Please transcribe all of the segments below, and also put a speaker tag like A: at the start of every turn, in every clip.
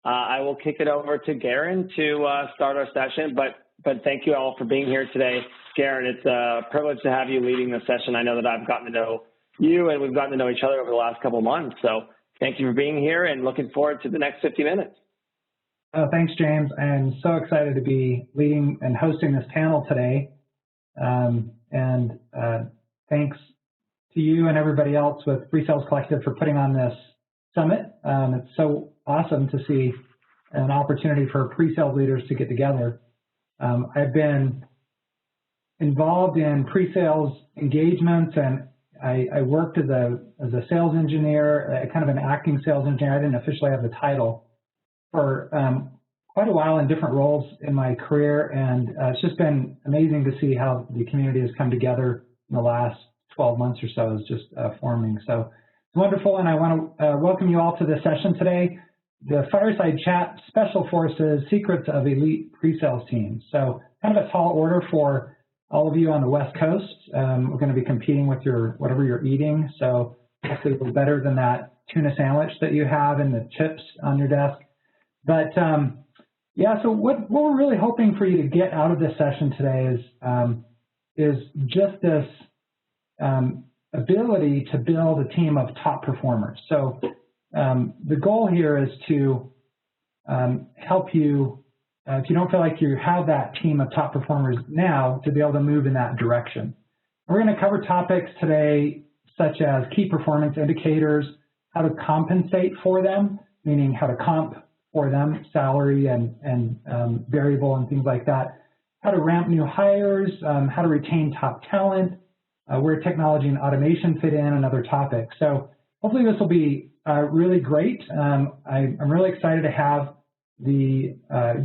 A: I will kick it over to Garin to start our session, but thank you all for being here today. Garin, it's a privilege to have you leading the session. I know that I've gotten to know you and we've gotten to know each other over the last couple of months. So thank you for being here and looking forward to the next 50 minutes.
B: Oh, thanks, James. I'm so excited to be leading and hosting this panel today. Thanks to you and everybody else with PreSales Collective for putting on this summit. It's so awesome to see an opportunity for pre-sales leaders to get together. I've been involved in pre-sales engagements, and I worked as a sales engineer, kind of an acting sales engineer. I didn't officially have the title for quite a while in different roles in my career, and it's just been amazing to see how the community has come together in the last 12 months or so. Is just forming. So it's wonderful, and I want to welcome you all to this session today, the Fireside Chat Special Forces Secrets of Elite Pre-Sales Teams. So kind of a tall order for all of you on the West Coast. We're going to be competing with whatever you're eating, so hopefully a little better than that tuna sandwich that you have and the chips on your desk. But yeah, so what we're really hoping for you to get out of this session today is just this ability to build a team of top performers. So the goal here is to help you, if you don't feel like you have that team of top performers now, to be able to move in that direction. We're going to cover topics today such as key performance indicators, how to compensate for them, meaning how to comp for them, salary and variable and things like that, how to ramp new hires, how to retain top talent, where technology and automation fit in, and other topics. So hopefully this will be really great. I'm really excited to have the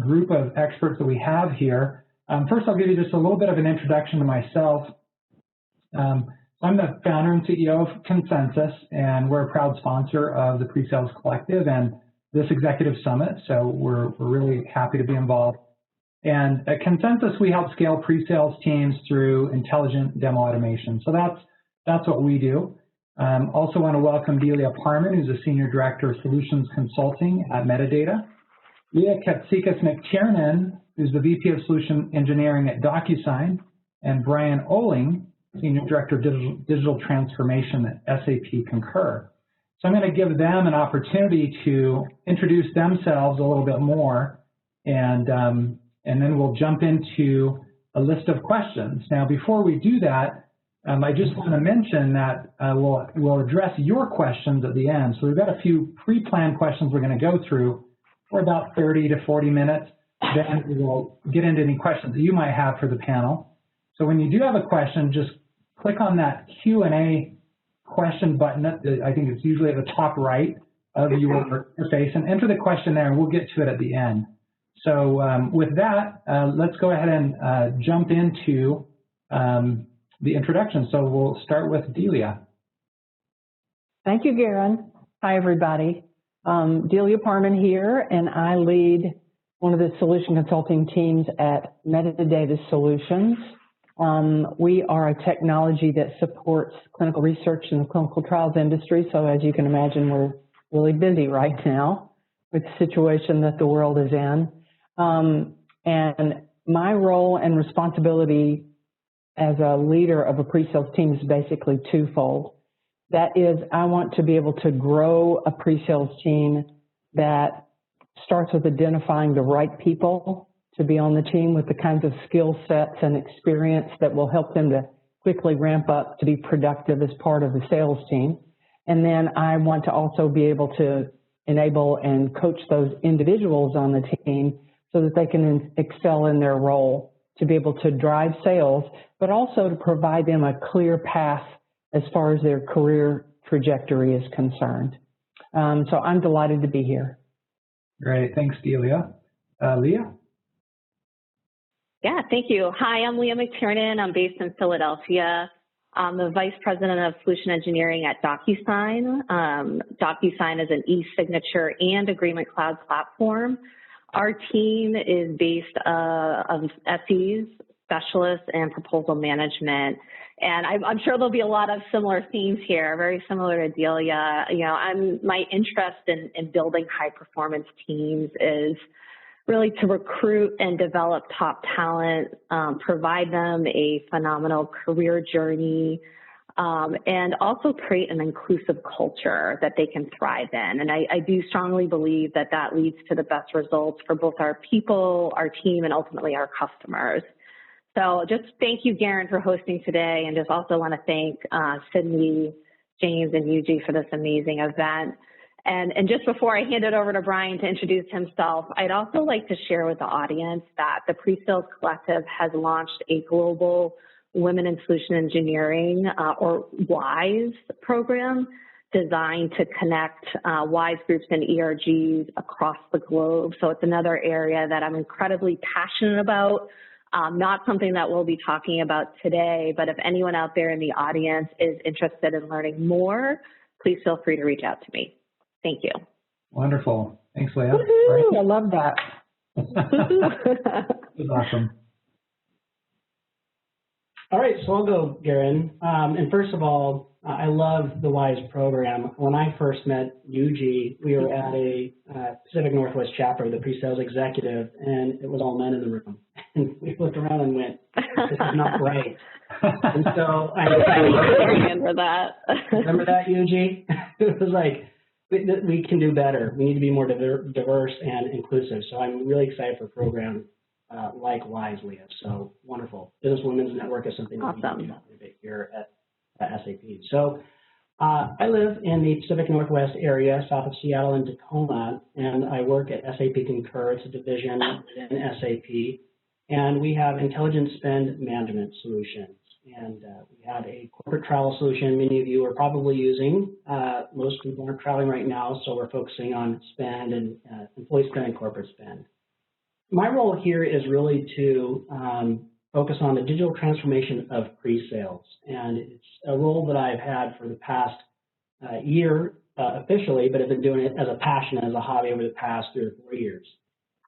B: group of experts that we have here. First, I'll give you just a little bit of an introduction to myself. I'm the founder and CEO of Consensus, and we're a proud sponsor of the PreSales Collective and this executive summit, so we're really happy to be involved. And at Consensus, we help scale pre-sales teams through intelligent demo automation. So that's what we do. Also want to welcome Delia Parman, who's a Senior Director of Solutions Consulting at Medidata. Leah Mctiernan, who's the VP of Solution Engineering at DocuSign. And Brian Oehling, Senior Director of Digital Transformation at SAP Concur. So I'm going to give them an opportunity to introduce themselves a little bit more, and then we'll jump into a list of questions. Now, before we do that, I just want to mention that we'll address your questions at the end. So we've got a few pre-planned questions we're going to go through for about 30 to 40 minutes. Then we will get into any questions that you might have for the panel. So when you do have a question, just click on that Q&A question button. I think it's usually at the top right of your interface, and enter the question there, and we'll get to it at the end. So with that, let's go ahead and jump into the introduction. So we'll start with Delia.
C: Thank you, Garin. Hi, everybody. Delia Parman here, and I lead one of the solution consulting teams at Medidata Solutions. We are a technology that supports clinical research in the clinical trials industry. So as you can imagine, we're really busy right now with the situation that the world is in. And my role and responsibility as a leader of a pre-sales team is basically twofold. That is, I want to be able to grow a pre-sales team that starts with identifying the right people to be on the team with the kinds of skill sets and experience that will help them to quickly ramp up to be productive as part of the sales team. And then I want to also be able to enable and coach those individuals on the team so that they can excel in their role, to be able to drive sales, but also to provide them a clear path as far as their career trajectory is concerned. So I'm delighted to be here.
B: Great, thanks, Delia. Leah?
D: Yeah, thank you. Hi, I'm Leah Mctiernan. I'm based in Philadelphia. I'm the Vice President of Solution Engineering at DocuSign. DocuSign is an e-signature and agreement cloud platform. Our team is based of SEs, specialists in proposal management. And I'm sure there'll be a lot of similar themes here, very similar to Delia. My interest in building high performance teams is really to recruit and develop top talent, provide them a phenomenal career journey, and also create an inclusive culture that they can thrive in. And I do strongly believe that that leads to the best results for both our people, our team, and ultimately our customers. So just thank you, Garin, for hosting today, and just also want to thank Sydney, James, and Yuji for this amazing event. And just before I hand it over to Brian to introduce himself, I'd also like to share with the audience that the PreSales Collective has launched a global Women in Solution Engineering, or WISE program, designed to connect WISE groups and ERGs across the globe. So it's another area that I'm incredibly passionate about. Not something that we'll be talking about today, but if anyone out there in the audience is interested in learning more, please feel free to reach out to me. Thank you.
B: Wonderful. Thanks, Leah.
C: I love that.
B: That's awesome.
E: All right, so I'll go, Garin. And first of all, I love the WISE program. When I first met Yuji, we were at a Pacific Northwest chapter of the PreSales Executive, and it was all men in the room. And we looked around and went, this is not right. And so I
D: remember that.
E: Remember that, Yuji? It was like, we can do better. We need to be more diverse and inclusive. So I'm really excited for a program like WISE, Leah. So wonderful. Business Women's Network is something that we do here at SAP. So I live in the Pacific Northwest area, south of Seattle and Tacoma, and I work at SAP Concur. It's a division in SAP, and we have intelligent spend management solutions. And we have a corporate travel solution many of you are probably using. Most people aren't traveling right now, so we're focusing on spend and employee spend and corporate spend. My role here is really to focus on the digital transformation of PreSales, and it's a role that I've had for the past year officially, but I've been doing it as a passion, as a hobby over the past 3 or 4 years.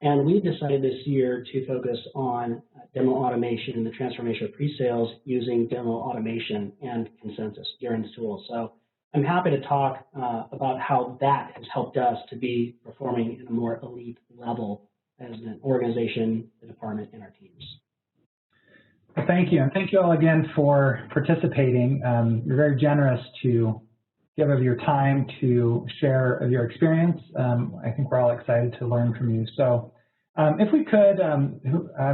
E: And we decided this year to focus on demo automation and the transformation of PreSales using demo automation and Consensus, Garin's tool. So I'm happy to talk about how that has helped us to be performing in a more elite level as an organization, the department, and our teams.
B: Well, thank you. And thank you all again for participating. You're very generous to give of your time to share of your experience. I think we're all excited to learn from you. So if we could,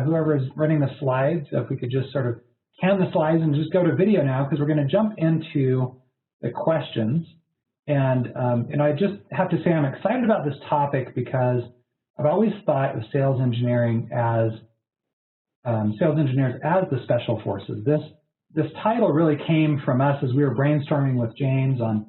B: whoever is running the slides, if we could just sort of can the slides and just go to video now, because we're going to jump into the questions. And I just have to say I'm excited about this topic because I've always thought of sales engineering as sales engineers as the special forces. This title really came from us as we were brainstorming with James on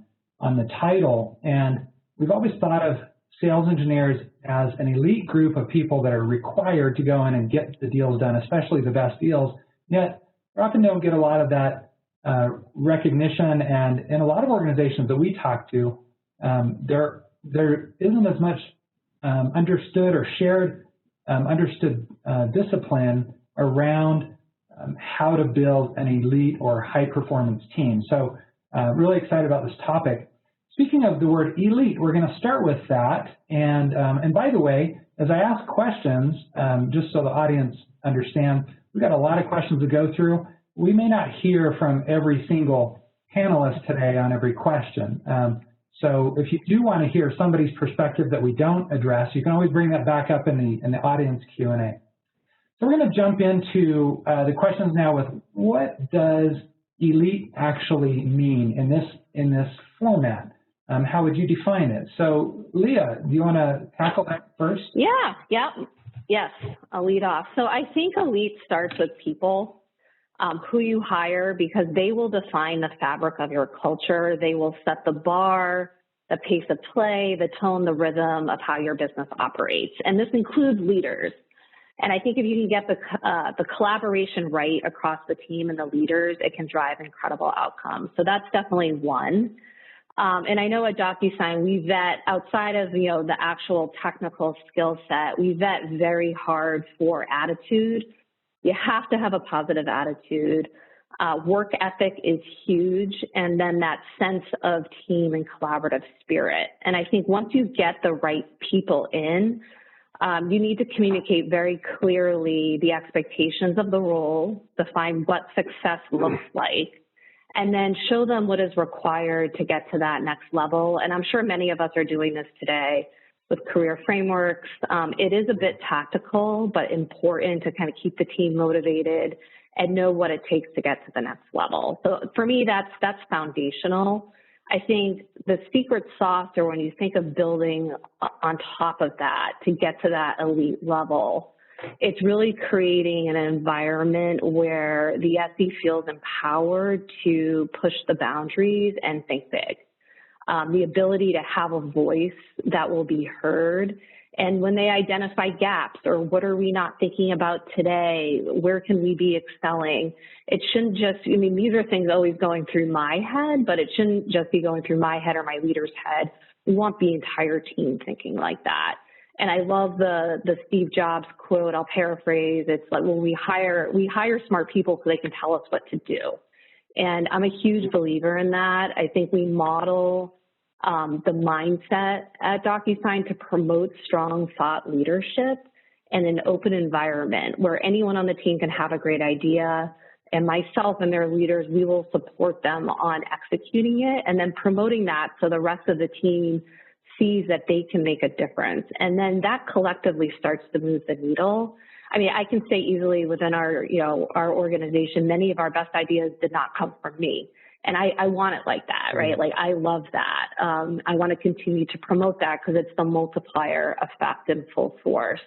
B: the title, and we've always thought of sales engineers as an elite group of people that are required to go in and get the deals done, especially the best deals, yet we often don't get a lot of that recognition, and in a lot of organizations that we talk to, there isn't as much understood or shared understood discipline around how to build an elite or high-performance team. So really excited about this topic. Speaking of the word elite, we're going to start with that. And by the way, as I ask questions, just so the audience understands, we've got a lot of questions to go through. We may not hear from every single panelist today on every question. So if you do want to hear somebody's perspective that we don't address, you can always bring that back up in the audience Q&A. So we're going to jump into the questions now with what does elite actually mean in this format? How would you define it? So Leah, do you want to tackle that first?
D: Yes, I'll lead off. So I think elite starts with people, who you hire, because they will define the fabric of your culture. They will set the bar, the pace of play, the tone, the rhythm of how your business operates. And this includes leaders. And I think if you can get the collaboration right across the team and the leaders, it can drive incredible outcomes. So that's definitely one. And I know at DocuSign, we vet outside of, the actual technical skill set, we vet very hard for attitude You have to have a positive attitude. Work ethic is huge, and then that sense of team and collaborative spirit. And I think once you get the right people in, you need to communicate very clearly the expectations of the role, define what success looks like, and then show them what is required to get to that next level. And I'm sure many of us are doing this today with career frameworks. It is a bit tactical, but important to kind of keep the team motivated and know what it takes to get to the next level. So for me, that's foundational. I think the secret sauce, or when you think of building on top of that to get to that elite level, it's really creating an environment where the SE feels empowered to push the boundaries and think big. The ability to have a voice that will be heard. And when they identify gaps, or what are we not thinking about today, where can we be excelling, it shouldn't just, I mean, these are things always going through my head, but it shouldn't just be going through my head or my leader's head. We want the entire team thinking like that. And I love the Steve Jobs quote, I'll paraphrase, it's like, well, we hire smart people so they can tell us what to do. And I'm a huge believer in that. I think we model the mindset at DocuSign to promote strong thought leadership and an open environment where anyone on the team can have a great idea, and myself and their leaders, we will support them on executing it and then promoting that so the rest of the team sees that they can make a difference. And then that collectively starts to move the needle. I mean, I can say easily within our organization, many of our best ideas did not come from me. And I want it like that, right? Like, I love that. I want to continue to promote that because it's the multiplier effect in full force.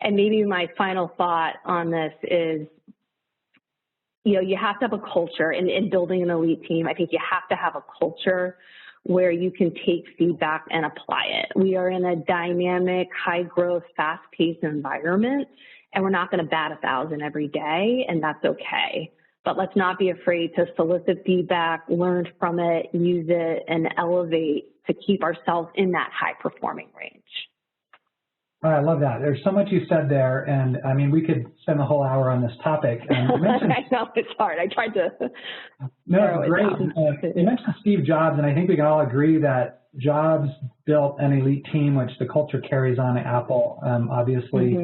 D: And maybe my final thought on this is, you have to have a culture in building an elite team. I think you have to have a culture where you can take feedback and apply it. We are in a dynamic, high growth, fast paced environment, and we're not going to bat 1,000 every day, and that's okay. But let's not be afraid to solicit feedback, learn from it, use it, and elevate to keep ourselves in that high-performing range.
B: I love that. There's so much you said there, and I mean, we could spend the whole hour on this topic.
D: I know, it's hard. I tried to.
B: No, great. You mentioned Steve Jobs, and I think we can all agree that Jobs built an elite team, which the culture carries on at Apple. Obviously,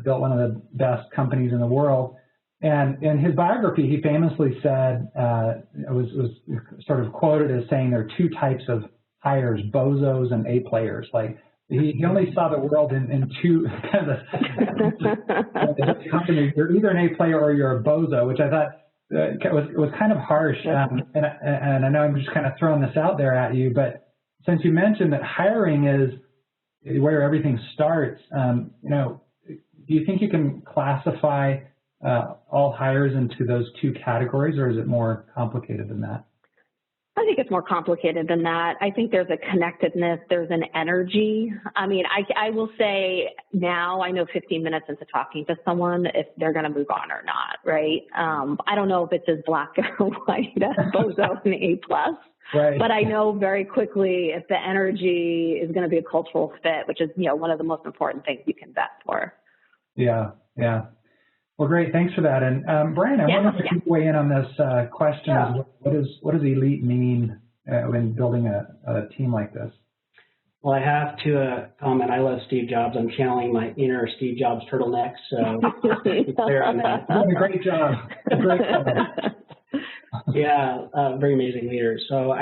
B: built one of the best companies in the world. And in his biography, he famously said, was sort of quoted as saying there are two types of hires, bozos and A players. Like, he only saw the world in two kind of companies. You're either an A player or you're a bozo, which I thought was kind of harsh. And I know I'm just kind of throwing this out there at you, but since you mentioned that hiring is where everything starts, do you think you can classify all hires into those two categories, or is it more complicated than that?
D: I think it's more complicated than that. I think there's a connectedness, there's an energy. I mean, I will say now I know 15 minutes into talking to someone if they're going to move on or not, right? I don't know if it's as black or white as bozo and A+, right. But I know very quickly if the energy is going to be a cultural fit, which is, one of the most important things you can vet for.
B: Yeah. Well, great. Thanks for that. And Brian, I wonder if you could weigh in on this question. Yeah. What does elite mean when building a team like this?
E: Well, I have to comment. I love Steve Jobs. I'm channeling my inner Steve Jobs turtleneck, so be clear on that.
B: Great job. Great job.
E: Yeah, very amazing leaders. So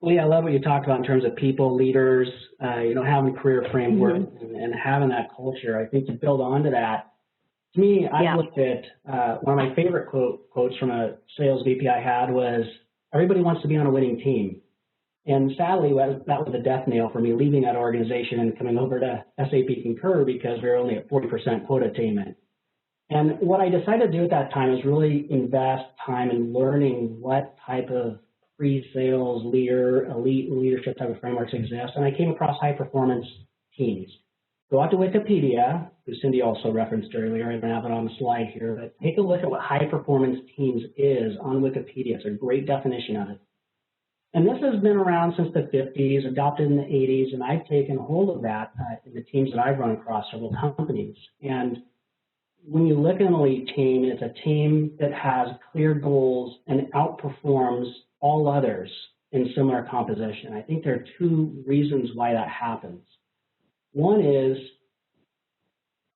E: Leah, I love what you talked about in terms of people, leaders, having a career framework and having that culture. I think to build onto that, to me, I looked at one of my favorite quotes from a sales VP I had was, everybody wants to be on a winning team. And sadly, that was a death nail for me leaving that organization and coming over to SAP Concur because we were only at 40% quota attainment. And what I decided to do at that time is really invest time in learning what type of pre-sales elite leadership type of frameworks exist. And I came across high-performance teams. Go out to Wikipedia, who Cindy also referenced earlier. I don't have it on the slide here, but take a look at what high-performance teams is on Wikipedia. It's a great definition of it. And this has been around since the 50s, adopted in the 80s, and I've taken hold of that in the teams that I've run across several companies. And when you look at an elite team, it's a team that has clear goals and outperforms all others in similar composition. I think there are two reasons why that happens. One is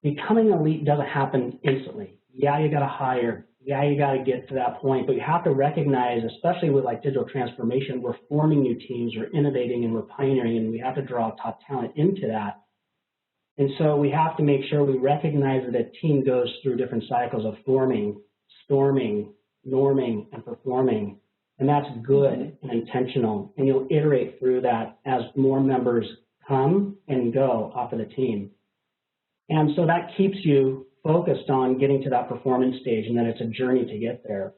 E: becoming elite doesn't happen instantly. Yeah, you got to hire. Yeah, you got to get to that point, but you have to recognize, especially with like digital transformation, we're forming new teams, we're innovating and we're pioneering, and we have to draw top talent into that. And so we have to make sure we recognize that a team goes through different cycles of forming, storming, norming, and performing. And that's good and intentional. And you'll iterate through that as more members come and go off of the team. And so that keeps you focused on getting to that performance stage, and then it's a journey to get there.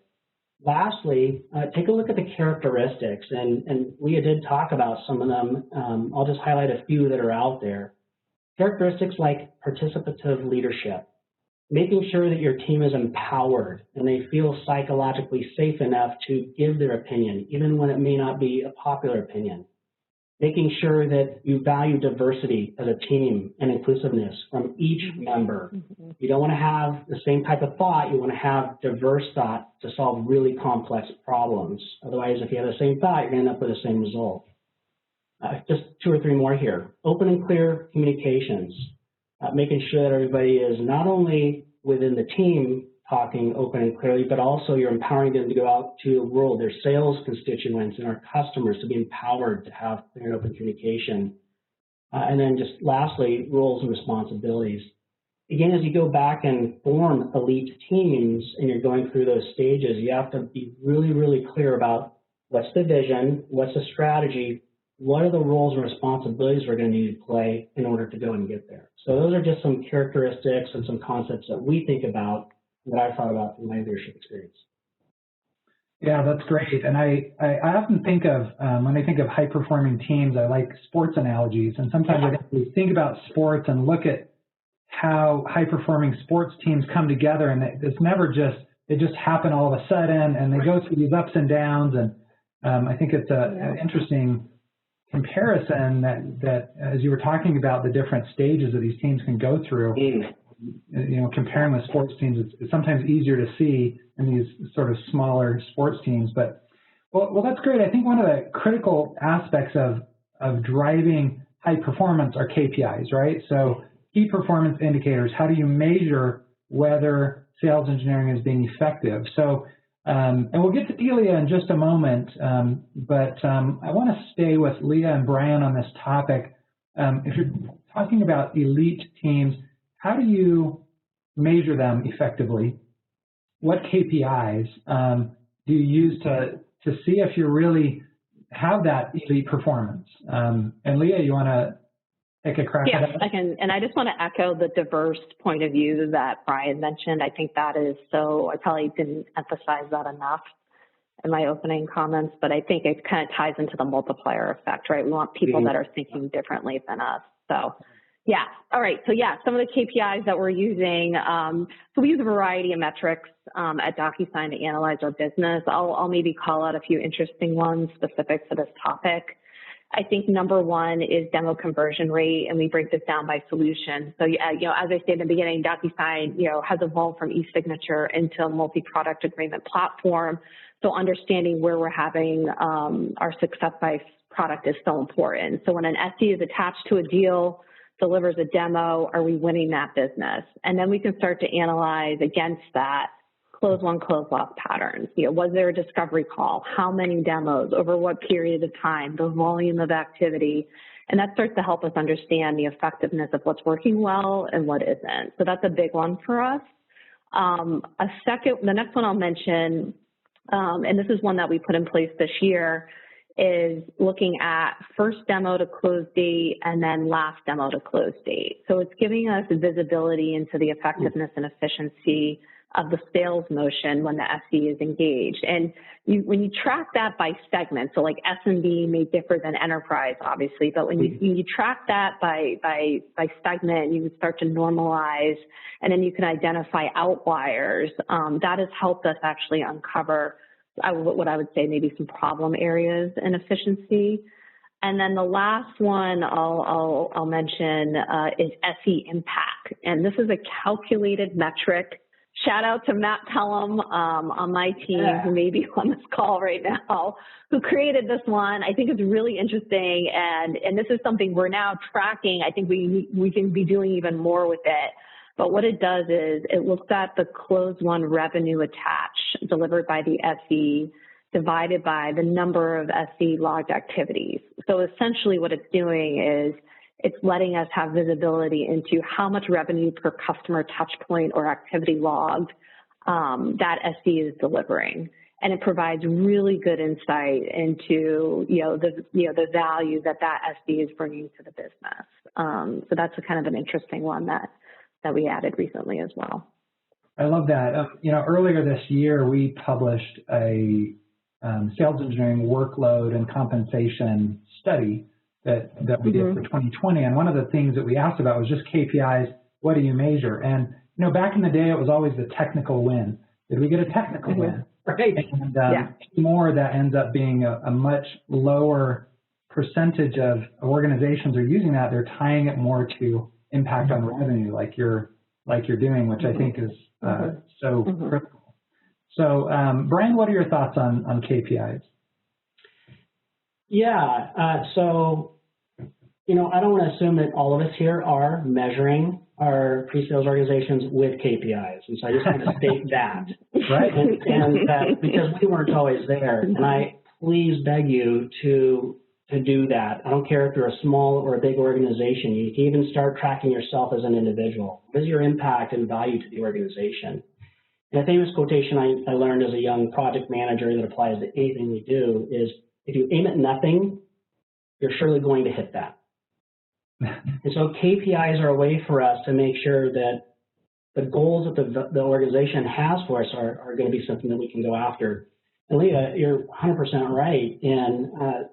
E: Lastly, take a look at the characteristics. And Leah did talk about some of them. I'll just highlight a few that are out there. Characteristics like participative leadership, making sure that your team is empowered and they feel psychologically safe enough to give their opinion, even when it may not be a popular opinion. Making sure that you value diversity as a team and inclusiveness from each member. You don't want to have the same type of thought. You want to have diverse thought to solve really complex problems. Otherwise, if you have the same thought, you're going to end up with the same result. Just two or three more here. Open and clear communications, making sure that everybody is not only within the team talking open and clearly, but also you're empowering them to go out to the world, their sales constituents and our customers to be empowered to have clear and open communication. And then just lastly, roles and responsibilities. Again, as you go back and form elite teams and you're going through those stages, you have to be really, really clear about what's the vision, what's the strategy, what are the roles and responsibilities we're going to need to play in order to go and get there. So those are just some characteristics and some concepts that we think about that I've thought about from my leadership experience.
B: Yeah, that's great. And I often think of, when I think of high-performing teams, I like sports analogies. And sometimes I think we think about sports and look at how high-performing sports teams come together, and it's never just, they just happen all of a sudden, and they go through these ups and downs. And I think it's an interesting comparison that as you were talking about the different stages that these teams can go through, you know, comparing with sports teams, it's sometimes easier to see in these sort of smaller sports teams. But, well, that's great. I think one of the critical aspects of driving high performance are KPIs, right? So key performance indicators, how do you measure whether sales engineering is being effective? So, and we'll get to Delia in just a moment, but I want to stay with Leah and Brian on this topic. If you're talking about elite teams, how do you measure them effectively? What KPIs do you use to see if you really have that elite performance? And Leah, you want to take a crack at that?
D: Yes, I can. And I just want to echo the diverse point of view that Brian mentioned. I think that is so, I probably didn't emphasize that enough in my opening comments, but I think it kind of ties into the multiplier effect, right? We want people that are thinking differently than us. So yeah, all right. So yeah, some of the KPIs that we're using, so we use a variety of metrics at DocuSign to analyze our business. I'll maybe call out a few interesting ones specific to this topic. I think number one is demo conversion rate, and we break this down by solution. So, you know, as I said in the beginning, DocuSign, you know, has evolved from e-signature into a multi-product agreement platform. So understanding where we're having our success by product is so important. So when an SE is attached to a deal, delivers a demo, are we winning that business? And then we can start to analyze against that close one, close loss patterns. You know, was there a discovery call? How many demos? Over what period of time? The volume of activity? And that starts to help us understand the effectiveness of what's working well and what isn't. So that's a big one for us. The next one I'll mention, and this is one that we put in place this year, is looking at first demo to close date and then last demo to close date. So it's giving us visibility into the effectiveness and efficiency of the sales motion when the SE is engaged. And when you track that by segment, so like SMB may differ than enterprise, obviously, but when you track that by segment, you can start to normalize, and then you can identify outliers. That has helped us actually uncover what I would say maybe some problem areas in efficiency. And then the last one I'll mention is Essie Impact. And this is a calculated metric. Shout out to Matt Pelham on my team, who may be on this call right now, who created this one. I think it's really interesting, and this is something we're now tracking. I think we can be doing even more with it. But what it does is it looks at the closed won revenue attached delivered by the SE divided by the number of SE logged activities. So essentially what it's doing is it's letting us have visibility into how much revenue per customer touch point or activity logged that SE is delivering. And it provides really good insight into the value that SE is bringing to the business. So that's a kind of an interesting one that we added recently as well.
B: I love that. Earlier this year, we published a sales engineering workload and compensation study that we did for 2020. And one of the things that we asked about was just KPIs. What do you measure? And, back in the day, it was always the technical win. Did we get a technical win?
E: Right.
B: And more that ends up being a much lower percentage of organizations are using that. They're tying it more to impact on revenue, like you're doing, which I think is so critical. So, Brian, what are your thoughts on KPIs?
E: Yeah, so, I don't want to assume that all of us here are measuring our pre-sales organizations with KPIs. And so I just want to state that.
B: Right.
E: And that because we weren't always there. And I please beg you to do that. I don't care if you're a small or a big organization. You can even start tracking yourself as an individual. What is your impact and value to the organization? And a famous quotation I learned as a young project manager that applies to anything we do is, if you aim at nothing, you're surely going to hit that. And so KPIs are a way for us to make sure that the goals that the organization has for us are going to be something that we can go after. And Leah, you're 100% right. And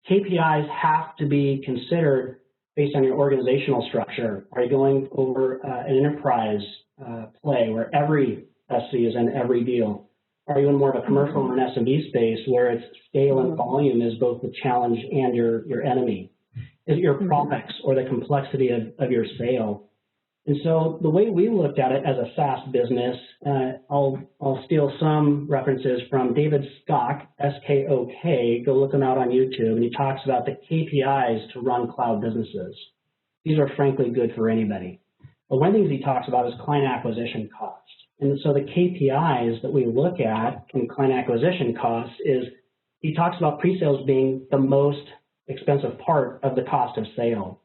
E: KPIs have to be considered based on your organizational structure. Are you going over an enterprise play where every SC is in every deal? Are you in more of a commercial or an SMB space where it's scale and volume is both the challenge and your enemy? Is it your products or the complexity of your sale? And so the way we looked at it as a SaaS business, I'll steal some references from David Skok, S-K-O-K. Go look him out on YouTube, and he talks about the KPIs to run cloud businesses. These are frankly good for anybody. But one of the things he talks about is client acquisition costs. And so the KPIs that we look at in client acquisition costs is he talks about pre-sales being the most expensive part of the cost of sale.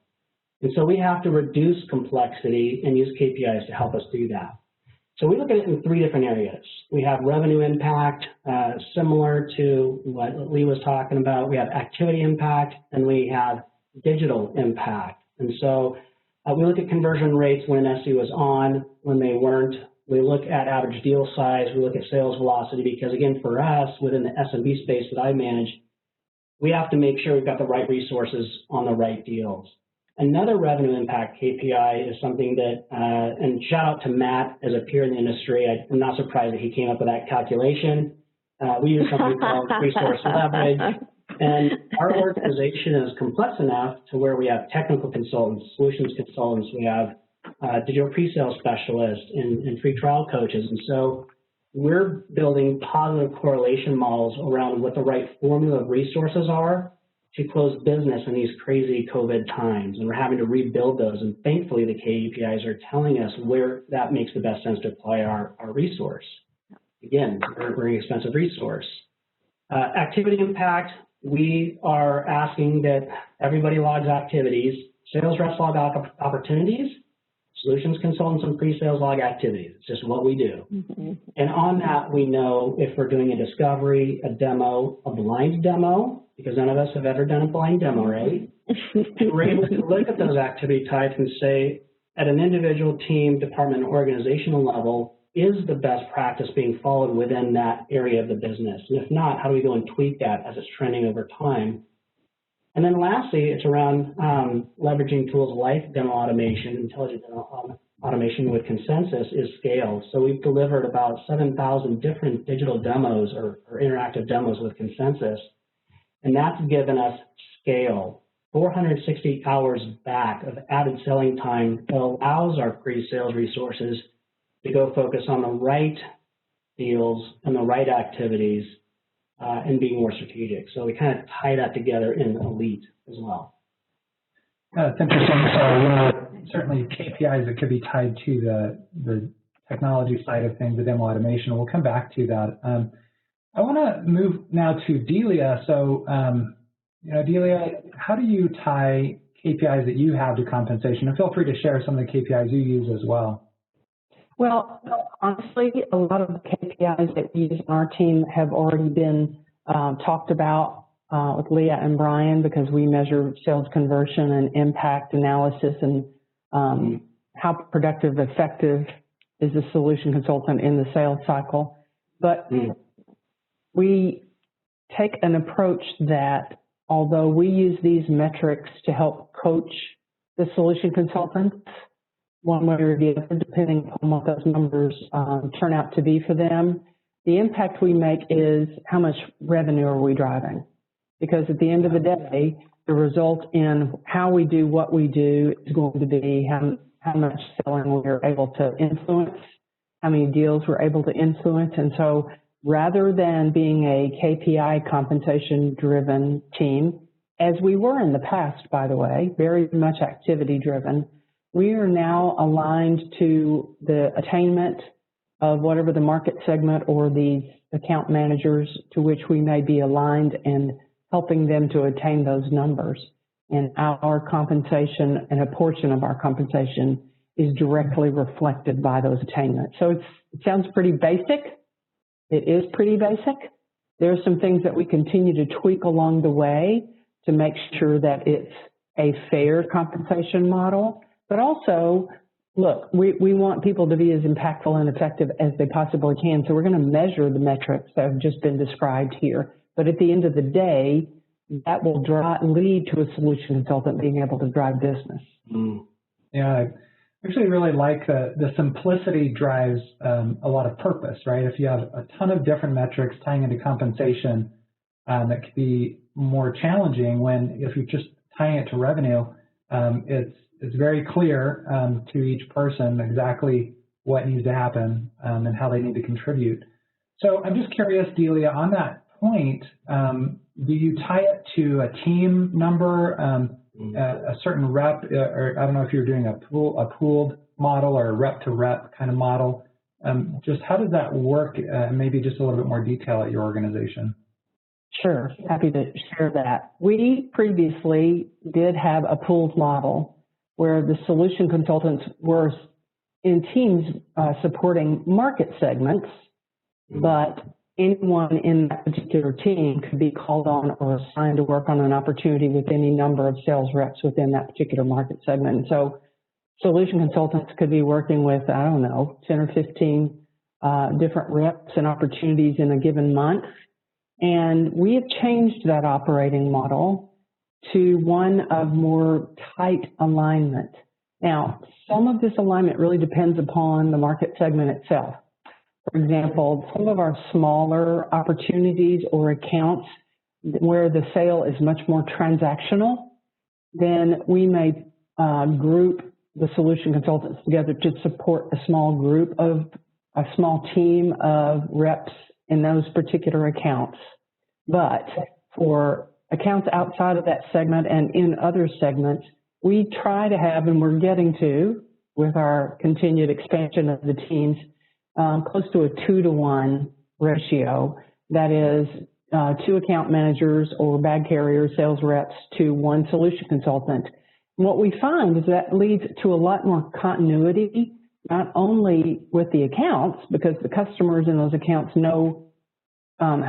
E: And so we have to reduce complexity and use KPIs to help us do that. So we look at it in three different areas. We have revenue impact, similar to what Lee was talking about. We have activity impact, and we have digital impact. And so we look at conversion rates when an SE was on, when they weren't. We look at average deal size. We look at sales velocity because, again, for us, within the SMB space that I manage, we have to make sure we've got the right resources on the right deals. Another revenue impact KPI is something that, and shout out to Matt as a peer in the industry. I'm not surprised that he came up with that calculation. We use something called resource leverage. And our organization is complex enough to where we have technical consultants, solutions consultants, we have digital pre-sales specialists and free trial coaches. And so we're building positive correlation models around what the right formula of resources are to close business in these crazy COVID times. And we're having to rebuild those. And thankfully, the KPIs are telling us where that makes the best sense to apply our resource. Again, we're an expensive resource. Activity impact, we are asking that everybody logs activities. Sales reps log opportunities. Solutions consultants and pre-sales log activities. It's just what we do. And on that, we know if we're doing a discovery, a demo, a blind demo, because none of us have ever done a blind demo, right? And we're able to look at those activity types and say, at an individual team, department, organizational level, is the best practice being followed within that area of the business? And if not, how do we go and tweak that as it's trending over time? And then lastly, it's around leveraging tools like demo automation, intelligent demo automation with Consensus is scaled. So we've delivered about 7,000 different digital demos or interactive demos with Consensus. And that's given us scale, 460 hours back of added selling time that allows our pre-sales resources to go focus on the right deals and the right activities and being more strategic. So we kind of tie that together in Elite as well.
B: It's interesting. So, certainly KPIs that could be tied to the technology side of things, the demo automation. We'll come back to that. I want to move now to Delia. So, Delia, how do you tie KPIs that you have to compensation? And feel free to share some of the KPIs you use as well.
C: Well, honestly, a lot of the KPIs that we use on our team have already been talked about with Leah and Brian, because we measure sales conversion and impact analysis and how productive, effective is the solution consultant in the sales cycle. But we take an approach that, although we use these metrics to help coach the solution consultants one way or the other, depending on what those numbers turn out to be for them, the impact we make is how much revenue are we driving? Because at the end of the day, the result in how we do what we do is going to be how much selling we're able to influence, how many deals we're able to influence. And so rather than being a KPI compensation-driven team, as we were in the past, by the way, very much activity-driven, we are now aligned to the attainment of whatever the market segment or the account managers to which we may be aligned, and helping them to attain those numbers. And our compensation, and a portion of our compensation, is directly reflected by those attainments. So it sounds pretty basic. It is pretty basic. There are some things that we continue to tweak along the way to make sure that it's a fair compensation model. But also, look, we want people to be as impactful and effective as they possibly can. So we're going to measure the metrics that have just been described here. But at the end of the day, that will lead to a solution consultant being able to drive business.
B: Yeah, I actually really like the simplicity drives a lot of purpose, right? If you have a ton of different metrics tying into compensation, that could be more challenging when, if you're just tying it to revenue, it's very clear to each person exactly what needs to happen and how they need to contribute. So I'm just curious, Delia, on that point, do you tie it to a team number, a certain rep, or I don't know if you're doing a pooled model or a rep-to-rep kind of model? Just how does that work? Maybe just a little bit more detail at your organization.
C: Sure, happy to share that. We previously did have a pooled model where the solution consultants were in teams supporting market segments, but anyone in that particular team could be called on or assigned to work on an opportunity with any number of sales reps within that particular market segment. And so solution consultants could be working with, 10 or 15 different reps and opportunities in a given month. And we have changed that operating model to one of more tight alignment. Now, some of this alignment really depends upon the market segment itself. For example, some of our smaller opportunities or accounts where the sale is much more transactional, then we may group the solution consultants together to support a small team of reps in those particular accounts. But for accounts outside of that segment and in other segments, we try to have, and we're getting to, with our continued expansion of the teams, close to a 2-to-1 ratio. That is 2 account managers or bag carrier sales reps to 1 solution consultant. And what we find is that leads to a lot more continuity, not only with the accounts, because the customers in those accounts know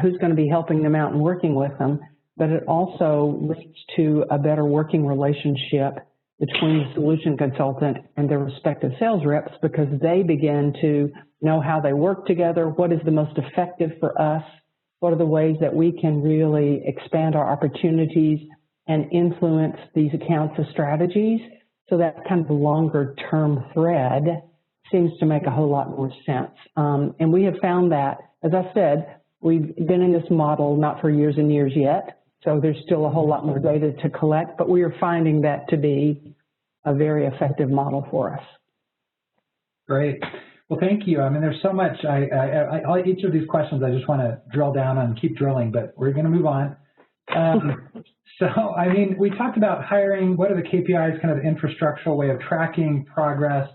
C: who's going to be helping them out and working with them, but it also leads to a better working relationship between the solution consultant and their respective sales reps, because they begin to know how they work together, what is the most effective for us, what are the ways that we can really expand our opportunities and influence these accounts of strategies. So that kind of longer term thread seems to make a whole lot more sense. And we have found that, as I said, we've been in this model not for years and years yet, So there's still a whole lot more data to collect, but we are finding that to be a very effective model for us.
B: Great. Well, thank you. I mean, there's so much. Each of these questions, I just want to drill down on and keep drilling, but we're going to move on. So, I mean, we talked about hiring. What are the KPIs, kind of the infrastructural way of tracking progress?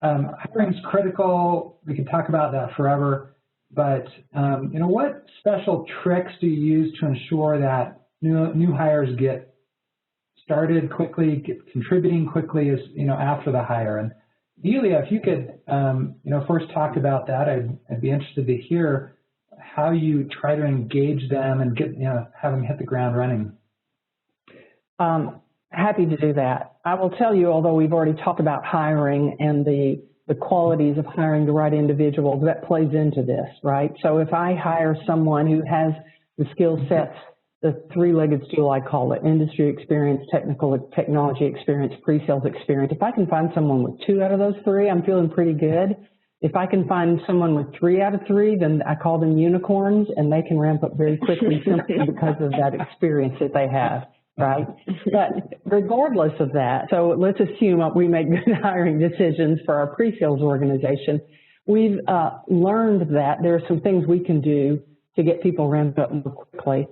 B: Hiring is critical. We could talk about that forever. But, you know, what special tricks do you use to ensure that new hires get started quickly, get contributing quickly, as you know, after the hire? And Delia, if you could, you know, first talk about that, I'd be interested to hear how you try to engage them and get, you know, have them hit the ground running.
C: Happy to do that. I will tell you, although we've already talked about hiring and the qualities of hiring the right individuals, that plays into this, right? So if I hire someone who has the skill sets, the three-legged stool I call it, industry experience, technology experience, pre-sales experience, if I can find someone with 2 out of those 3, I'm feeling pretty good. If I can find someone with 3 out of 3, then I call them unicorns, and they can ramp up very quickly simply because of that experience that they have, right? But regardless of that, so let's assume we make good hiring decisions for our pre-sales organization. We've learned that there are some things we can do to get people ramped up more quickly.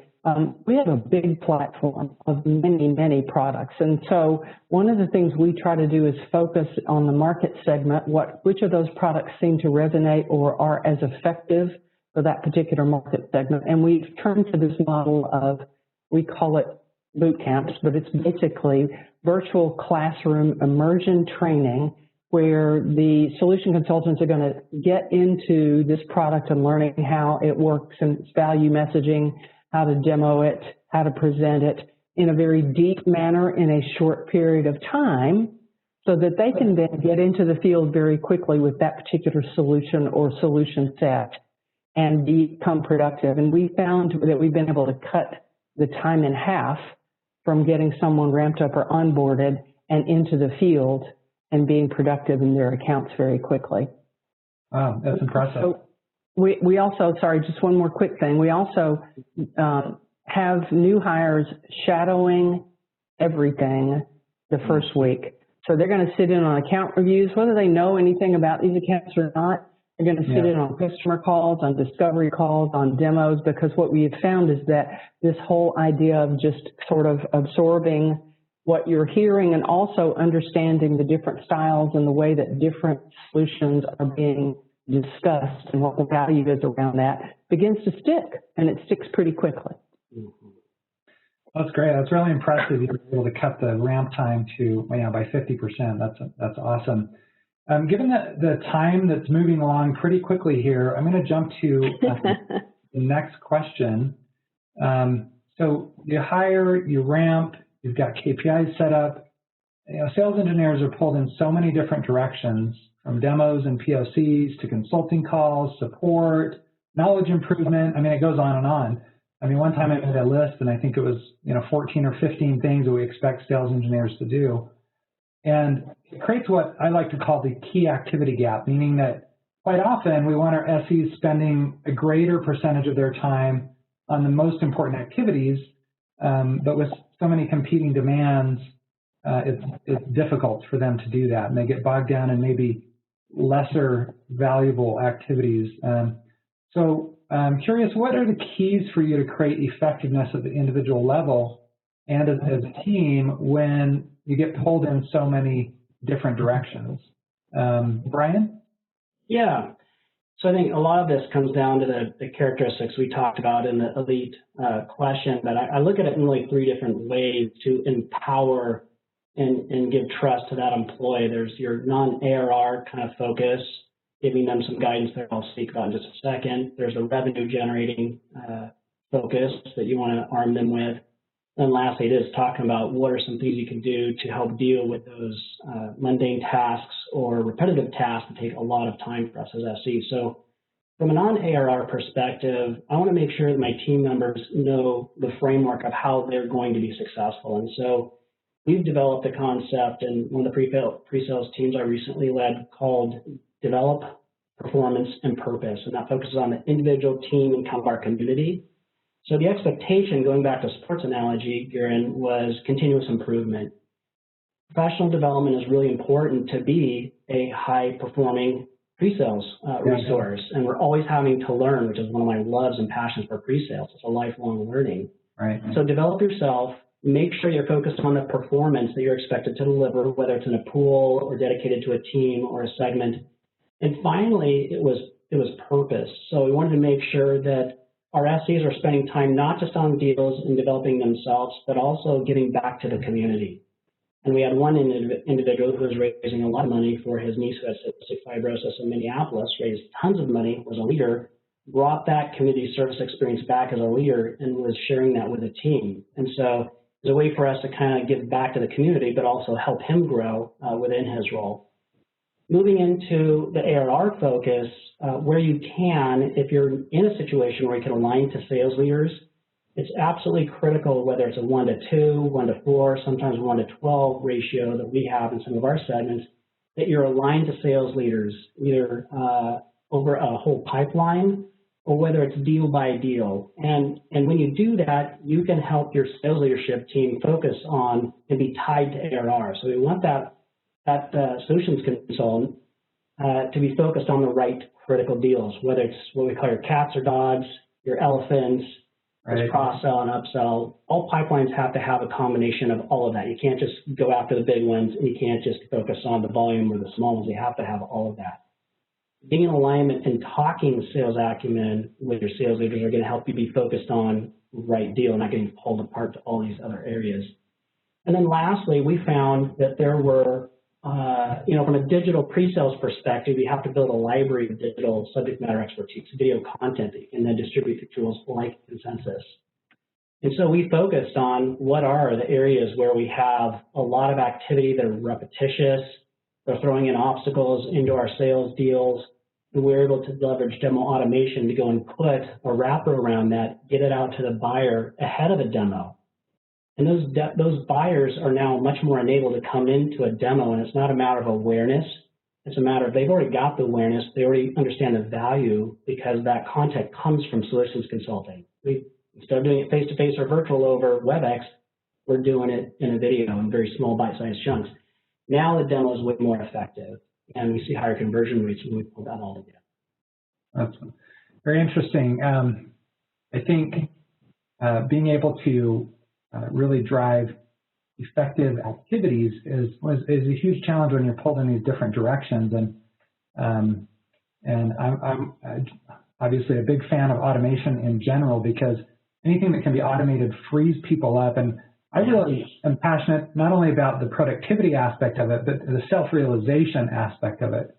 C: We have a big platform of many, many products. And so one of the things we try to do is focus on the market segment, which of those products seem to resonate or are as effective for that particular market segment. And we've turned to this model of, we call it boot camps, but it's basically virtual classroom immersion training where the solution consultants are going to get into this product and learning how it works and its value messaging, how to demo it, how to present it in a very deep manner in a short period of time so that they can then get into the field very quickly with that particular solution or solution set and become productive. And we found that we've been able to cut the time in half from getting someone ramped up or onboarded and into the field and being productive in their accounts very quickly.
B: Wow, that's impressive.
C: So, we also, sorry, just one more quick thing. We also have new hires shadowing everything the first week. So they're going to sit in on account reviews, whether they know anything about these accounts or not. They're going to sit in on customer calls, on discovery calls, on demos, because what we have found is that this whole idea of just sort of absorbing what you're hearing and also understanding the different styles and the way that different solutions are being discussed and what the value is around that begins to stick, and it sticks pretty quickly.
B: That's great. That's really impressive. You're able to cut the ramp time to by 50%. That's awesome. Given the time that's moving along pretty quickly here, I'm going to jump to the next question. So you hire, you ramp, you've got KPIs set up. You know, sales engineers are pulled in so many different directions, from demos and POCs to consulting calls, support, knowledge improvement. I mean, it goes on and on. I mean, one time I made a list, and I think it was 14 or 15 things that we expect sales engineers to do. And it creates what I like to call the key activity gap, meaning that quite often we want our SEs spending a greater percentage of their time on the most important activities, but with so many competing demands, it's difficult for them to do that, and they get bogged down in maybe lesser valuable activities. So I'm curious, what are the keys for you to create effectiveness at the individual level and as a team when you get pulled in so many different directions? Brian?
E: Yeah. So I think a lot of this comes down to the characteristics we talked about in the elite question, but I look at it in really 3 different ways to empower and give trust to that employee. There's your non-ARR kind of focus, giving them some guidance there I'll speak about in just a second. There's a revenue generating focus that you want to arm them with. And lastly, it is talking about what are some things you can do to help deal with those mundane tasks or repetitive tasks that take a lot of time for us as SE. So from a non-ARR perspective, I want to make sure that my team members know the framework of how they're going to be successful. And so we've developed a concept in one of the pre-sales teams I recently led called Develop, Performance, and Purpose. And that focuses on the individual, team, and kind of our community. So the expectation, going back to sports analogy, Garin, was continuous improvement. Professional development is really important to be a high-performing pre-sales resource, and we're always having to learn, which is one of my loves and passions for pre-sales. It's a lifelong learning.
B: Right.
E: So develop yourself. Make sure you're focused on the performance that you're expected to deliver, whether it's in a pool or dedicated to a team or a segment. And finally, it was purpose. So we wanted to make sure that our SEs are spending time not just on deals and developing themselves, but also giving back to the community. And we had one individual who was raising a lot of money for his niece who has cystic fibrosis in Minneapolis, raised tons of money, was a leader, brought that community service experience back as a leader, and was sharing that with a team. And so it's a way for us to kind of give back to the community, but also help him grow within his role. Moving into the ARR focus, where you can, if you're in a situation where you can align to sales leaders, it's absolutely critical, whether it's a 1-to-2, 1-to-4, sometimes 1-to-12 ratio that we have in some of our segments, that you're aligned to sales leaders, either over a whole pipeline or whether it's deal by deal. And when you do that, you can help your sales leadership team focus on and be tied to ARR. So we want that solutions consultant to be focused on the right critical deals, whether it's what we call your cats or dogs, your elephants,
B: right,
E: cross-sell and upsell. All pipelines have to have a combination of all of that. You can't just go after the big ones, and you can't just focus on the volume or the small ones. You have to have all of that. Being in alignment and talking sales acumen with your sales leaders are going to help you be focused on the right deal, not getting pulled apart to all these other areas. And then lastly, we found that there were from a digital pre-sales perspective, you have to build a library of digital subject matter expertise, video content that you can then distribute through tools like Consensus. And so we focused on what are the areas where we have a lot of activity that are repetitious, they're throwing in obstacles into our sales deals, and we're able to leverage demo automation to go and put a wrapper around that, get it out to the buyer ahead of a demo. And those buyers are now much more enabled to come into a demo, and it's not a matter of awareness. It's a matter of they've already got the awareness. They already understand the value because that content comes from solutions consulting. Instead of doing it face-to-face or virtual over WebEx, we're doing it in a video in very small bite-sized chunks. Now the demo is way more effective, and we see higher conversion rates when we pull that all together.
B: That's very interesting. I think being able to really drive effective activities is a huge challenge when you're pulled in these different directions. And I'm obviously a big fan of automation in general, because anything that can be automated frees people up. And I really am passionate not only about the productivity aspect of it, but the self-realization aspect of it.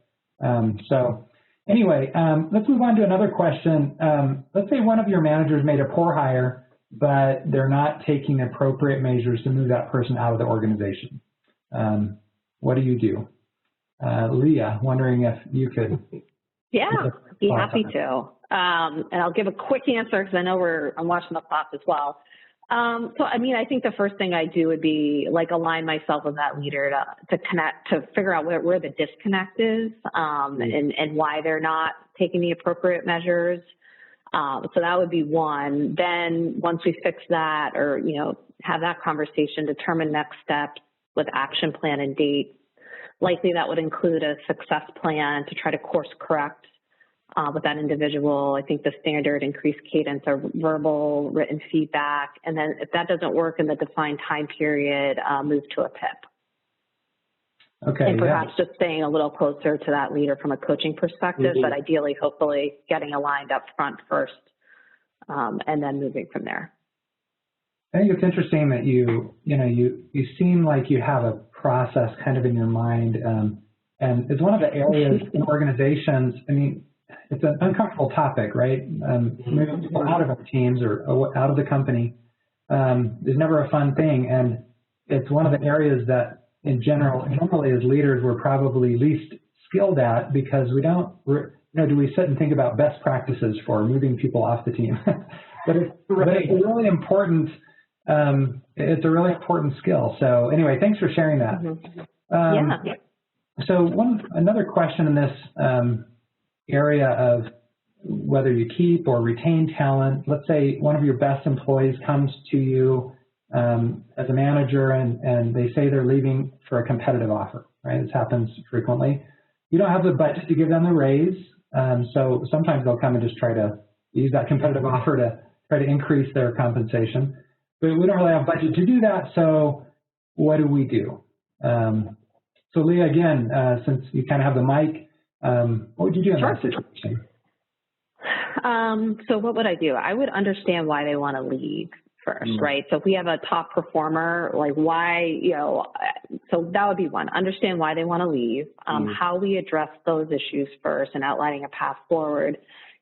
B: So anyway, let's move on to another question. Let's say one of your managers made a poor hire, but they're not taking appropriate measures to move that person out of the organization. What do you do? Leah, wondering if you could.
D: Yeah, be happy to. And I'll give a quick answer because I know I'm watching the clock as well. So, I mean, I think the first thing I do would be align myself with that leader to connect, to figure out where the disconnect is and why they're not taking the appropriate measures. So that would be one. Then once we fix that, or, have that conversation, determine next steps with action plan and date. Likely that would include a success plan to try to course correct with that individual. I think the standard increased cadence or verbal, written feedback. And then if that doesn't work in the defined time period, move to a PIP.
B: Okay.
D: And perhaps just staying a little closer to that leader from a coaching perspective, but ideally, hopefully getting aligned up front first and then moving from there.
B: I think it's interesting that you seem like you have a process kind of in your mind. And it's one of the areas in organizations, I mean, it's an uncomfortable topic, right? Moving people out of our teams or out of the company is never a fun thing. And it's one of the areas that generally as leaders, we're probably least skilled at, because we don't, do we sit and think about best practices for moving people off the team? but it's a really important, skill. So anyway, thanks for sharing that.
D: Yeah.
B: So another question in this area of whether you keep or retain talent. Let's say one of your best employees comes to you as a manager and they say they're leaving for a competitive offer, right? This happens frequently. You don't have the budget to give them the raise, so sometimes they'll come and just try to use that competitive offer to try to increase their compensation. But we don't really have budget to do that, so what do we do? So Leah, again, since you kind of have the mic, what would you do in that situation?
D: So what would I do? I would understand why they want to leave first, right? So if we have a top performer, like why, so that would be one, understand why they want to leave, how we address those issues first and outlining a path forward,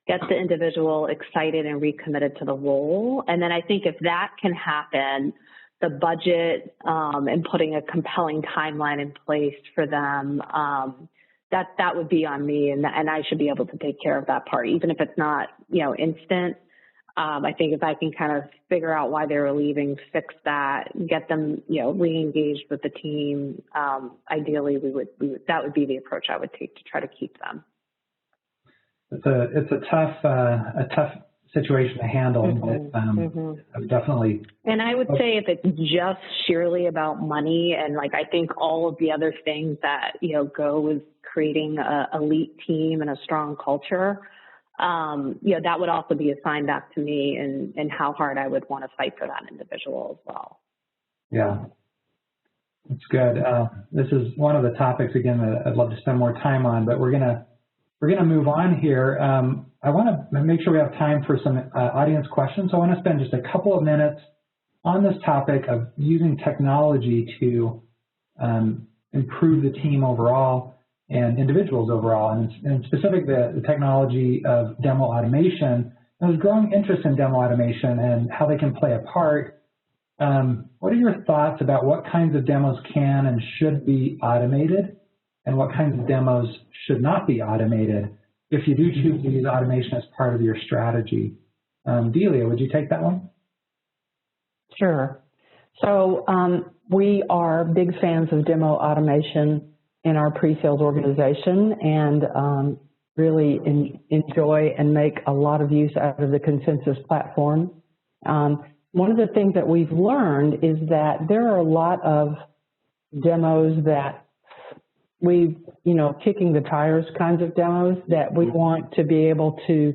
D: get the individual excited and recommitted to the role. And then I think if that can happen, the budget and putting a compelling timeline in place for them, that would be on me, and I should be able to take care of that part, even if it's not, instant. I think if I can kind of figure out why they were leaving, fix that, get them, re-engaged with the team, ideally that would be the approach I would take to try to keep them.
B: It's a tough situation to handle, but definitely.
D: And I would say if it's just sheerly about money and I think all of the other things that, go with creating a elite team and a strong culture, that would also be assigned back to me and how hard I would want to fight for that individual as well.
B: Yeah, that's good. This is one of the topics, again, that I'd love to spend more time on, but we're gonna move on here. I want to make sure we have time for some audience questions. So I want to spend just a couple of minutes on this topic of using technology to improve the team overall and individuals overall, and in specific the technology of demo automation. There's growing interest in demo automation and how they can play a part. What are your thoughts about what kinds of demos can and should be automated and what kinds of demos should not be automated if you do choose to use automation as part of your strategy? Delia, would you take that one?
C: Sure. So we are big fans of demo automation in our pre-sales organization and really enjoy and make a lot of use out of the Consensus platform. One of the things that we've learned is that there are a lot of demos that kicking the tires kinds of demos that we want to be able to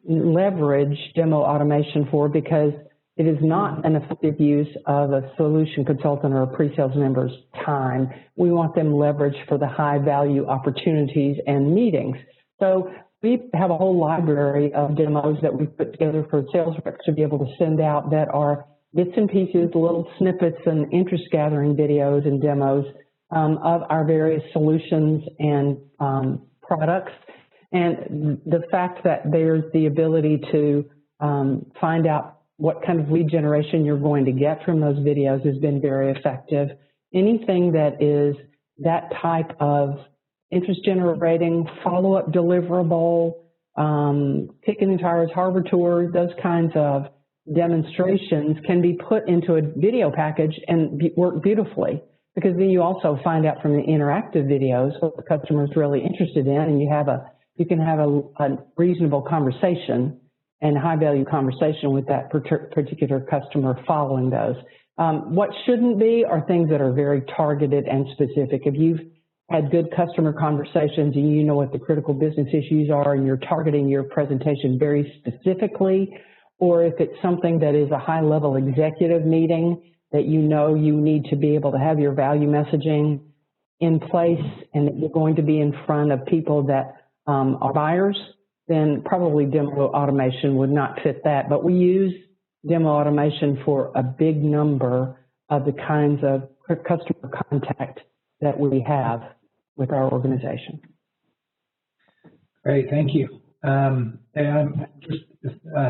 C: leverage demo automation for, because it is not an effective use of a solution consultant or a pre-sales member's time. We want them leveraged for the high value opportunities and meetings. So we have a whole library of demos that we've put together for sales reps to be able to send out that are bits and pieces, little snippets and interest gathering videos and demos of our various solutions and products. And the fact that there's the ability to find out what kind of lead generation you're going to get from those videos has been very effective. Anything that is that type of interest generating, follow-up deliverable, kicking the tires, harbor tour, those kinds of demonstrations can be put into a video package and work beautifully, because then you also find out from the interactive videos what the customer is really interested in, and you can have a reasonable conversation and high-value conversation with that particular customer following those. What shouldn't be are things that are very targeted and specific. If you've had good customer conversations and you know what the critical business issues are and you're targeting your presentation very specifically, or if it's something that is a high-level executive meeting that you need to be able to have your value messaging in place and that you're going to be in front of people that are buyers, then probably demo automation would not fit that. But we use demo automation for a big number of the kinds of customer contact that we have with our organization.
B: Great, thank you. And I'm just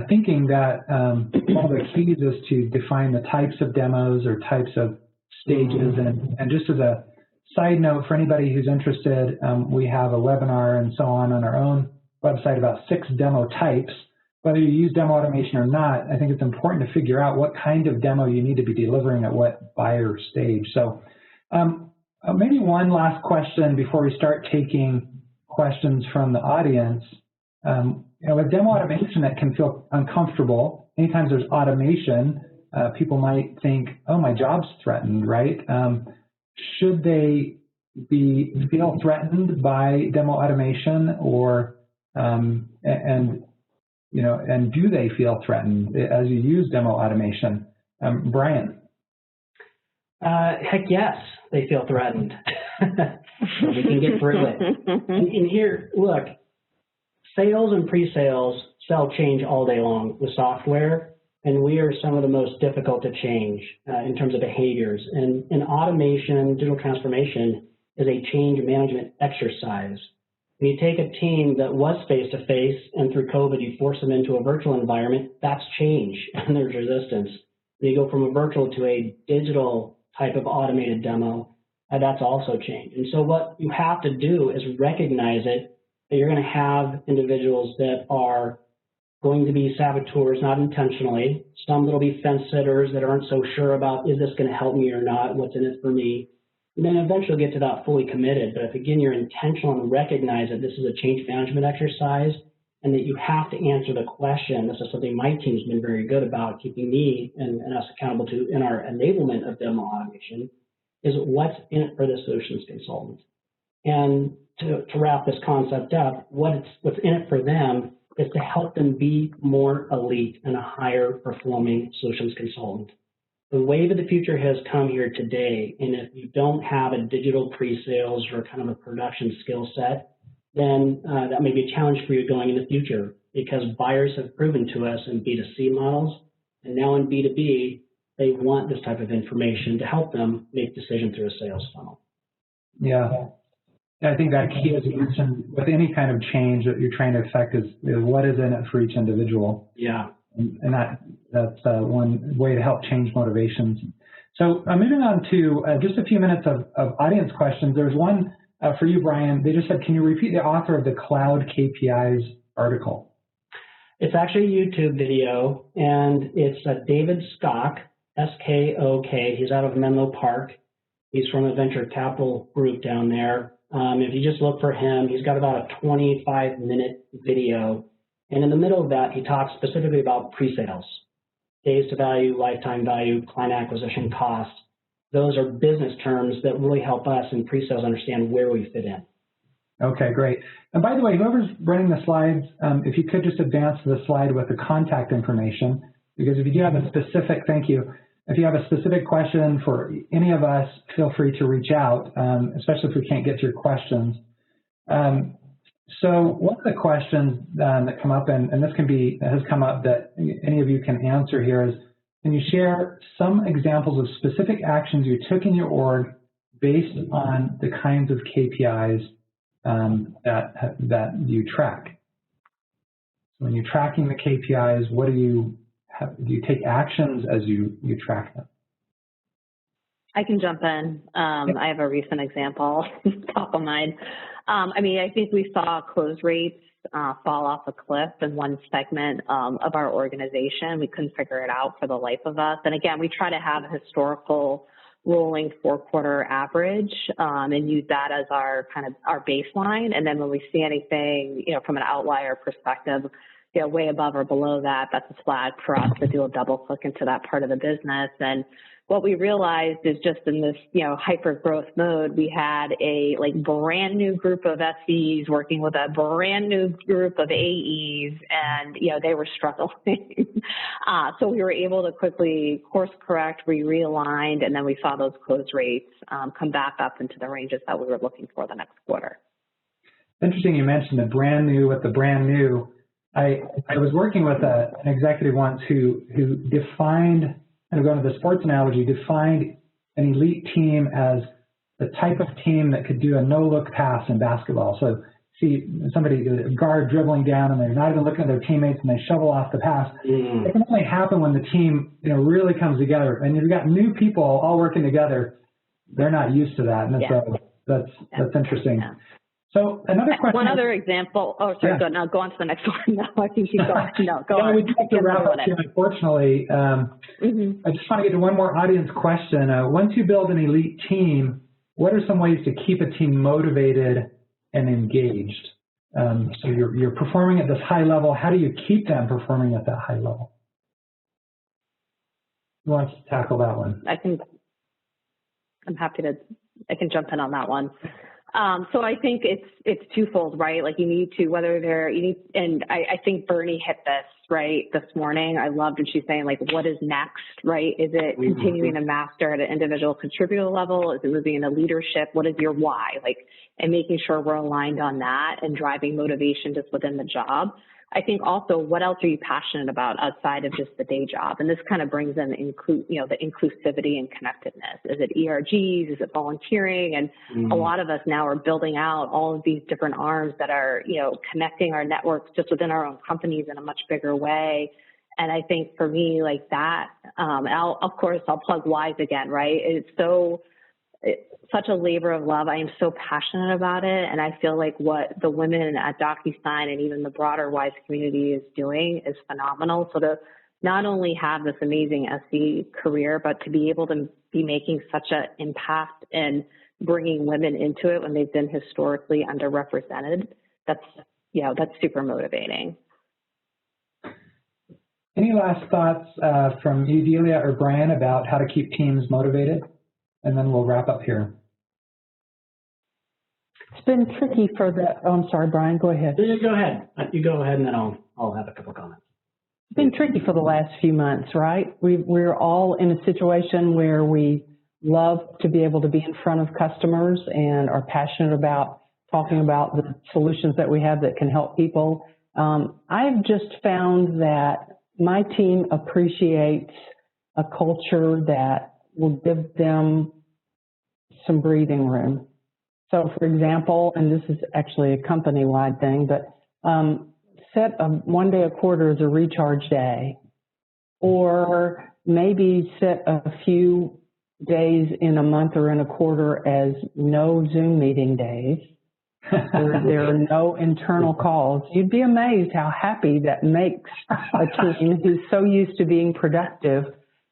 B: thinking that one of the keys is to define the types of demos or types of stages. And just as a side note, for anybody who's interested, we have a webinar and so on our own website about 6 demo types. Whether you use demo automation or not, I think it's important to figure out what kind of demo you need to be delivering at what buyer stage. So maybe one last question before we start taking questions from the audience. with demo automation, that can feel uncomfortable. Anytime there's automation, people might think, oh, my job's threatened, right? Should they feel threatened by demo automation, or and do they feel threatened as you use demo automation? Brian?
E: Heck yes, they feel threatened. So we can get through it. And here, look, sales and pre-sales sell change all day long with software, and we are some of the most difficult to change in terms of behaviors. And automation, digital transformation, is a change management exercise. When you take a team that was face-to-face and through COVID you force them into a virtual environment, that's change, and there's resistance. When you go from a virtual to a digital type of automated demo, that's also change. And so what you have to do is recognize it, that you're going to have individuals that are going to be saboteurs, not intentionally. Some that'll be fence sitters that aren't so sure about, is this going to help me or not? What's in it for me? And then eventually get to that fully committed. But if, again, you're intentional and recognize that this is a change management exercise and that you have to answer the question, this is something my team's been very good about, keeping me and us accountable to in our enablement of demo automation, is what's in it for the solutions consultant. And to wrap this concept up, what's in it for them is to help them be more elite and a higher performing solutions consultant. The wave of the future has come here today, and if you don't have a digital pre-sales or kind of a production skill set, then that may be a challenge for you going in the future, because buyers have proven to us in B2C models, and now in B2B, they want this type of information to help them make decisions through a sales funnel.
B: Yeah. I think that key, as you mentioned, with any kind of change that you're trying to affect is what is in it for each individual.
E: Yeah.
B: And that's one way to help change motivations. So moving on to just a few minutes of audience questions. There's one for you, Brian. They just said, can you repeat the author of the Cloud KPIs article?
E: It's actually a YouTube video, and it's David Skok, S-K-O-K. He's out of Menlo Park. He's from a venture capital group down there. If you just look for him, he's got about a 25-minute video. And in the middle of that, he talks specifically about pre-sales, days to value, lifetime value, client acquisition cost. Those are business terms that really help us in pre-sales understand where we fit in.
B: Okay, great. And by the way, whoever's running the slides, if you could just advance the slide with the contact information, because if you do have a specific, thank you, if you have a specific question for any of us, feel free to reach out, especially if we can't get to your questions. So one of the questions that come up, and this has come up that any of you can answer here, is, can you share some examples of specific actions you took in your org based on the kinds of KPIs that you track? So when you're tracking the KPIs, what do you take actions as you track them?
D: I can jump in. I have a recent example top of mind. I mean, I think we saw close rates fall off a cliff in one segment of our organization. We couldn't figure it out for the life of us. And again, we try to have a historical rolling 4-quarter average and use that as our baseline. And then when we see anything, from an outlier perspective, way above or below that, that's a flag for us to do a double click into that part of the business. And what we realized is just in this, hyper growth mode, we had a brand new group of SEs working with a brand new group of AEs, and they were struggling. So we were able to quickly course correct, we realigned, and then we saw those close rates come back up into the ranges that we were looking for the next quarter.
B: Interesting, you mentioned the brand new with the brand new. I was working with an executive once who defined, kind of going to the sports analogy, defined an elite team as the type of team that could do a no-look pass in basketball. So see somebody, a guard dribbling down, and they're not even looking at their teammates, and they shovel off the pass. It can only happen when the team, really comes together. And you've got new people all working together. They're not used to that, and that's interesting. Yeah. So another question.
D: One other example. Oh, sorry. Yeah. Go on to the next one. No, I think you go on.
B: We do have to wrap up here, unfortunately. I just want to get to one more audience question. Once you build an elite team, what are some ways to keep a team motivated and engaged? So you're performing at this high level. How do you keep them performing at that high level? Who wants to tackle that one?
D: I'm happy to, I can jump in on that one. So I think it's twofold, right? Like you need to, and I think Bernie hit this, right, this morning. I loved what she's saying, like, what is next, right? Is it continuing to master at an individual contributor level? Is it moving into leadership? What is your why? Like, and making sure we're aligned on that and driving motivation just within the job. I think also, what else are you passionate about outside of just the day job? And this kind of brings in the inclusivity and connectedness. Is it ERGs? Is it volunteering? And a lot of us now are building out all of these different arms that are, connecting our networks just within our own companies in a much bigger way. And I think for me, like that, I'll plug WISE again, right? It's such a labor of love. I am so passionate about it. And I feel like what the women at DocuSign and even the broader WISE community is doing is phenomenal. So to not only have this amazing SE career, but to be able to be making such an impact and bringing women into it when they've been historically underrepresented, that's super motivating.
B: Any last thoughts from you, Delia or Brian, about how to keep teams motivated? And then we'll wrap up here.
C: It's been tricky for I'm sorry, Brian, go ahead.
E: Go ahead. You go ahead, and then I'll have a couple of comments.
C: It's been tricky for the last few months, right? We're all in a situation where we love to be able to be in front of customers and are passionate about talking about the solutions that we have that can help people. I've just found that my team appreciates a culture that will give them some breathing room. So, for example, and this is actually a company-wide thing, but set one day a quarter as a recharge day, or maybe set a few days in a month or in a quarter as no Zoom meeting days. There are no internal calls. You'd be amazed how happy that makes a team who's so used to being productive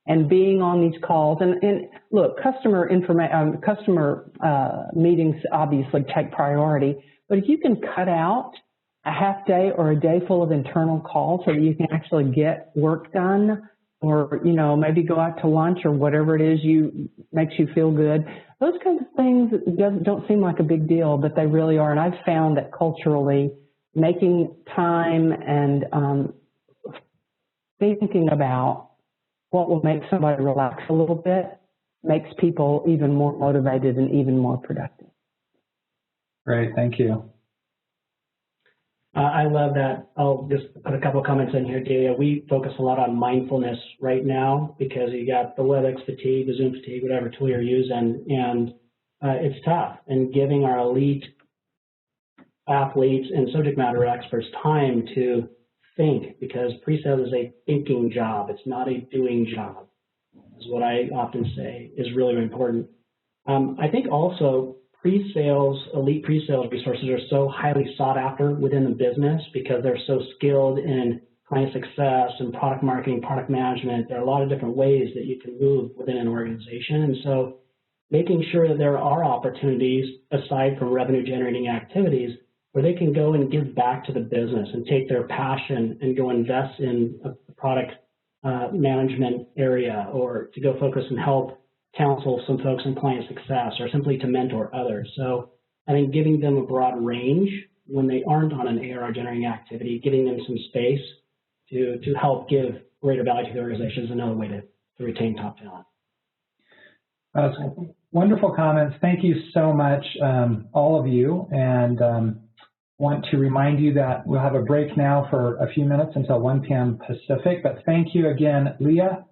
C: and being on these calls. And look, customer meetings obviously take priority, but if you can cut out a half day or a day full of internal calls so that you can actually get work done, or, maybe go out to lunch or whatever it is makes you feel good. Those kinds of things don't seem like a big deal, but they really are. And I've found that culturally, making time and thinking about what will make somebody relax a little bit makes people even more motivated and even more productive.
B: Great, thank you.
E: I love that. I'll just put a couple of comments in here, Delia. We focus a lot on mindfulness right now because you got the WebEx fatigue, the Zoom fatigue, whatever tool you're using, and it's tough. And giving our elite athletes and subject matter experts time to think, because pre-sales is a thinking job. It's not a doing job, is what I often say is really important. I think also elite pre-sales resources are so highly sought after within the business because they're so skilled in client success and product marketing, product management. There are a lot of different ways that you can move within an organization. And so making sure that there are opportunities aside from revenue generating activities where they can go and give back to the business and take their passion and go invest in a product management area, or to go focus and help counsel some folks in client success, or simply to mentor others. So I think giving them a broad range when they aren't on an ARR generating activity, giving them some space to help give greater value to the organization is another way to retain top talent.
B: Wonderful comments. Thank you so much, all of you. And want to remind you that we'll have a break now for a few minutes until 1 p.m. Pacific. But thank you again, Leah,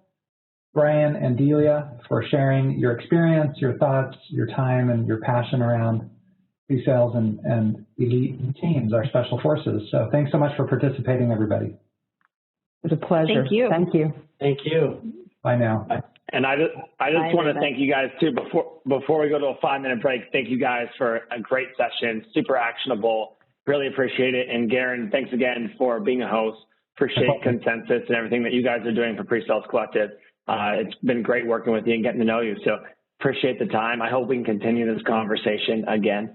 B: Brian, and Delia, for sharing your experience, your thoughts, your time, and your passion around pre-sales and elite teams, our special forces. So thanks so much for participating, everybody.
C: It was a pleasure.
D: Thank you.
C: Thank you.
E: Thank you.
B: Bye now. Bye.
A: And I just want to thank you guys too. Before we go to a 5-minute break, thank you guys for a great session, super actionable. Really appreciate it. And Garin, thanks again for being a host. Appreciate consensus and everything that you guys are doing for Pre-Sales Collective. It's been great working with you and getting to know you. So appreciate the time. I hope we can continue this conversation again.